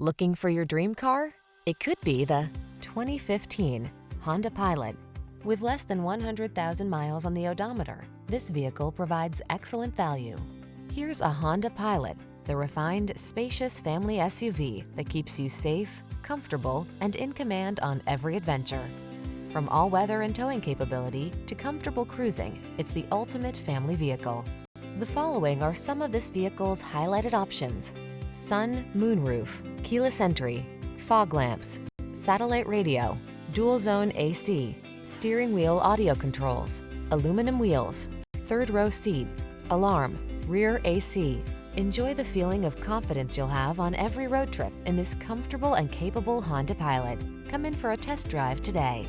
Looking for your dream car? It could be the 2015 Honda Pilot. With less than 100,000 miles on the odometer, this vehicle provides excellent value. Here's a Honda Pilot, the refined, spacious family SUV that keeps you safe, comfortable, and in command on every adventure. From all-weather and towing capability to comfortable cruising, it's the ultimate family vehicle. The following are some of this vehicle's highlighted options: sun, moonroof, keyless entry, fog lamps, satellite radio, dual zone AC, steering wheel audio controls, aluminum wheels, third row seat, alarm, rear AC. Enjoy the feeling of confidence you'll have on every road trip in this comfortable and capable Honda Pilot. Come in for a test drive today.